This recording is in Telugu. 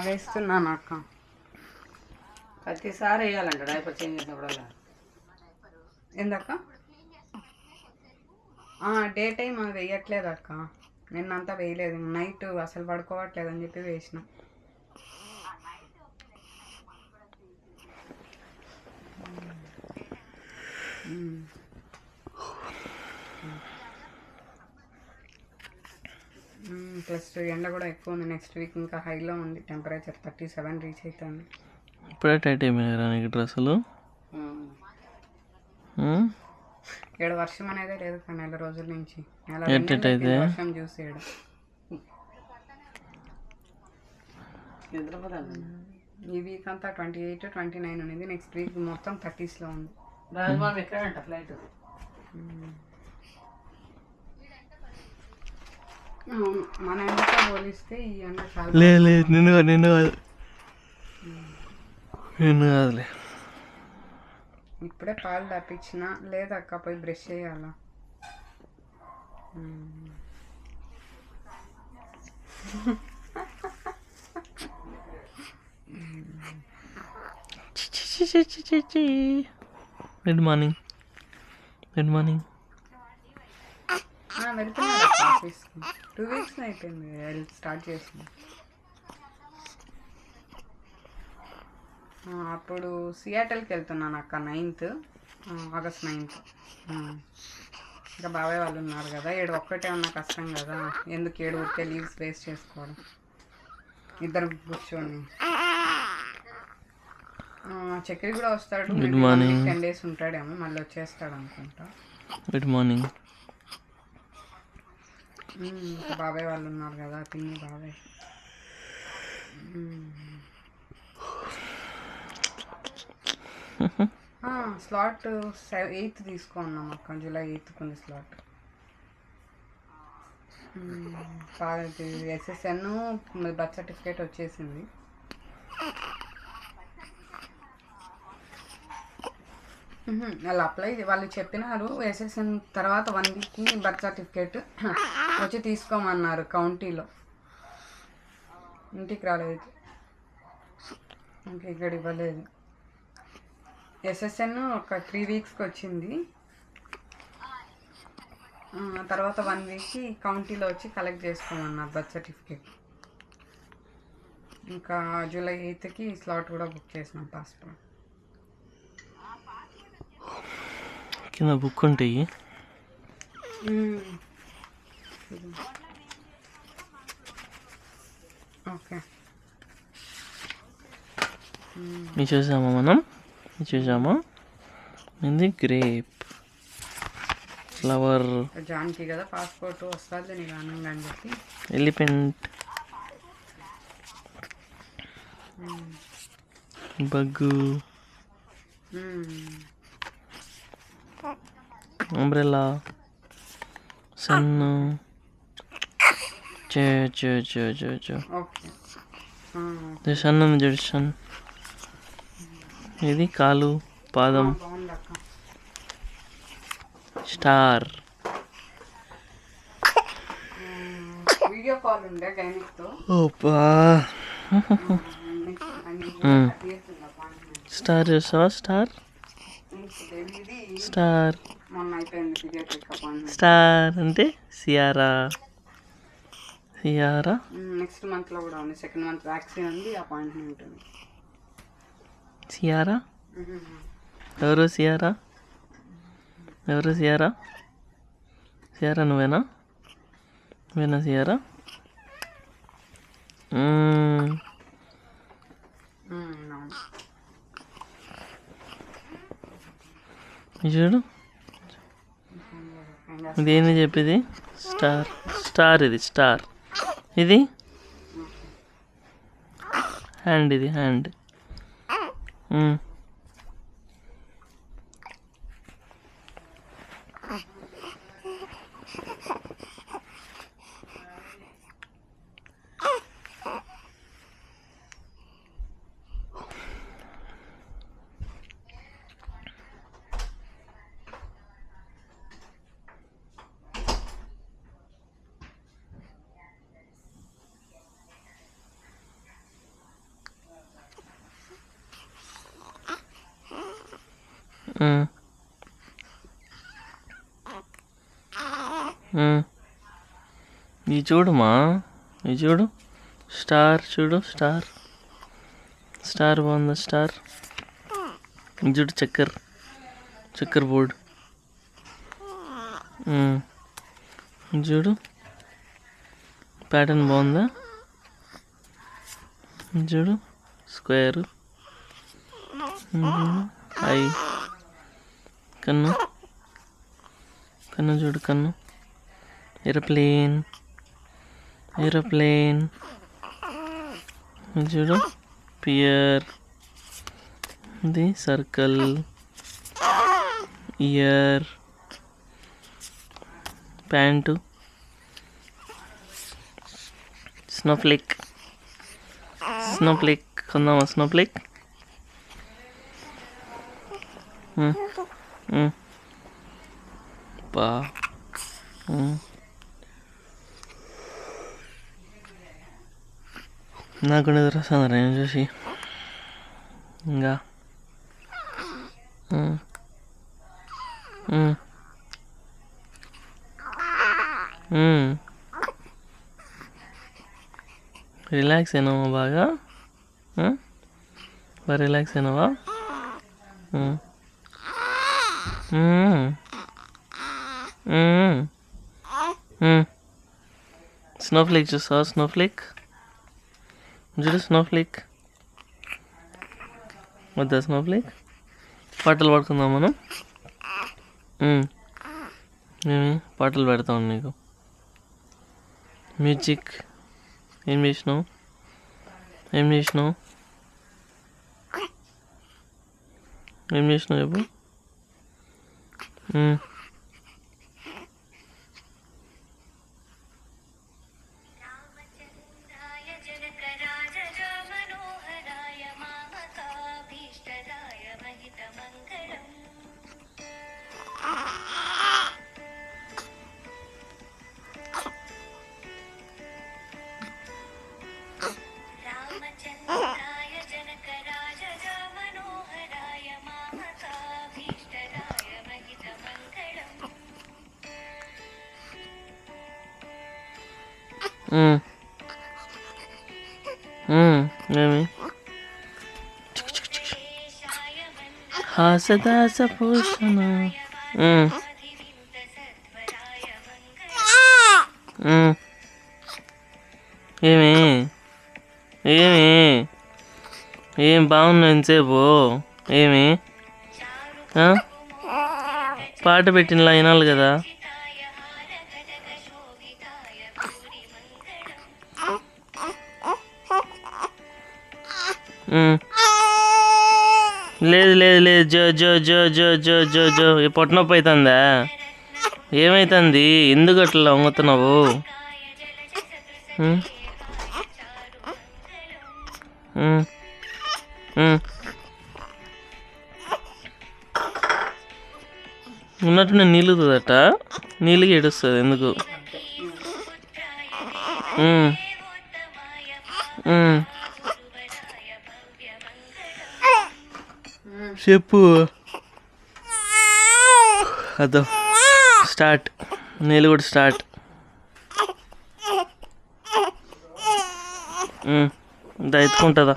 వేస్తున్నాను అక్క. ప్రతిసారి వేయాలంట డైపర్ చేంజ్ చేసినప్పుడల్లా. ఏందక్క? డే టైం వేయట్లేదు అక్క. నిన్నంతా వేయలేదు. నైట్ అసలు పడుకోవట్లేదు అని చెప్పి వేసిన. ప్లస్ ఎండ కూడా ఎక్కువ ఉంది. నెక్స్ట్ వీక్ ఇంకా హైలో ఉంది టెంపరేచర్. 37 రీచ్ అవుతుంది. ఇప్పుడే టైట్ అయిపోయినారా నీకు డ్రెస్సులు? ఏడు వర్షం అనేదే లేదు కానీ నెల రోజుల నుంచి. వర్షం చూసాడు. ఈ వీక్ అంతా 28, 29 ఉంది. నెక్స్ట్ వీక్ మొత్తం 30sలో ఉంది. ఎక్కడంట ఫ్లైట్? మన ఎండతో పోలిస్తే ఈ ఎండ చాలా. లేదు నిన్ను కాదులే. ఇప్పుడే పాలు తప్పించిన. లేదక్క పోయి బ్రష్ చేయాలా. Good morning. వెళ్తున్నాడు ఆఫీస్కి. 2 weeks అయిపోయింది స్టార్ట్ చేసింది. అప్పుడు సియాటల్కి వెళ్తున్నాను అక్క 9th ఆగస్ట్ 9th. ఇంకా బాబాయ్ వాళ్ళు ఉన్నారు కదా. ఒక్కటే ఉన్న కష్టం కదా. ఎందుకు ఊరికే లీవ్స్ వేస్ట్ చేసుకోవడం. ఇద్దరు కూర్చొని. చక్రి కూడా వస్తాడు. 10 days ఉంటాడేమో, మళ్ళీ వచ్చేస్తాడు అనుకుంటా. Good morning. బాబాయ్ వాళ్ళు ఉన్నారు కదా, పిన్ని బాబాయ్. స్లాట్ 8th తీసుకున్నాం అక్క. July 8th ఉంది స్లాట్. SSN బర్త్ సర్టిఫికేట్ వచ్చేసింది. వాళ్ళు చెప్పినారు. SSN తర్వాత 1 weekకి బర్త్ సర్టిఫికేట్ వచ్చి తీసుకోమన్నారు కౌంటీలో. ఇంటికి రాలేదు ఇంకా, ఇక్కడ ఇవ్వలేదు. SSN ఒక 3 weeksకి వచ్చింది. తర్వాత 1 weekకి కౌంటీలో వచ్చి కలెక్ట్ చేసుకోమన్నారు బర్త్ సర్టిఫికేట్. ఇంకా July 8th స్లాట్ కూడా బుక్ చేసినాం పాస్పోర్ట్. కింద బుక్ ఉంటాయి. ఓకే. ఇది చూసామా ఇది గ్రేప్ ఫ్లవర్. జాన్కి కదా పాస్పోర్ట్ వస్తుంది నీకు ఆనందంగా అని చెప్పి. ఎలిఫెంట్, బగ్గు, అంబ్రెల్లా, సన్ను. సన్ ఉంది చూడు, సన్. ఇది కాలు, పాదం. స్టార్. వీడియో కాల్ ఉండే గైనిక్తో. స్టార్ చూసావా? స్టార్ మొన్న అయిపోయింది పీడియాట్రిక్ అపాయింట్మెంట్. స్టార్ అంటే సియారా. నెక్స్ట్ మంత్లో కూడా ఉంది. 2nd month వ్యాక్సిన్ ఉంది, అపాయింట్మెంట్ ఉంది. సియారా ఎవరు? సియారా నువ్వేనా సియారా? చూడు ఇదేంది చెప్పేది? స్టార్ ఇది స్టార్. ఇది హ్యాండ్. ఇది హ్యాండ్. ఇది చూడమా, ఇది చూడు, స్టార్ చూడు, స్టార్ స్టార్ బాగుందా, స్టార్. ఇది చూడు, చక్కర్ బోర్డ్. ఇది చూడు, ప్యాటర్న్ బాగుందా. ఇది చూడు, స్క్వేర్. ఐ కన్ను చూడు, కన్ను. ఏరోప్లేన్. ఇది చూడు, పియర్. ఇది సర్కిల్. ఇయర్. ప్యాంటు. స్నోఫ్లేక్ కొందామా, స్నోఫ్లేక్. బా నాకు నిద్ర వస్తుంది నేను చూసి. ఇంకా రిలాక్స్ అయినావా బాగా రిలాక్స్ అయినావా. స్నోఫ్లేక్ చూస్తావా, స్నోఫ్లేక్ చూడు, స్నోఫ్లేక్. వద్దా స్నోఫ్లేక్. పాటలు పాడుకుందాం మనం. మేము పాటలు పెడతాం నీకు. మ్యూజిక్. ఏం చేసినావు చెప్పు. ఏమి హాసదాస పోషణ. ఏం బాగున్నావు ఎంతసేపు. ఏమి పాట పెట్టినలా వినాలి కదా. లేదు జో జో జో జో జో జో జో పొట్టనొప్పి అవుతుందా. ఏమైతుంది, ఎందుకు అట్లా వంగుతున్నావు. ఉన్నట్టు నేను నీళ్ళుతుందట, నీళ్ళకి ఏడుస్తుంది ఎందుకు. చెప్పు. అదో స్టార్ట్, నీళ్ళు కూడా స్టార్ట్. ఎత్తుకుంటుందా.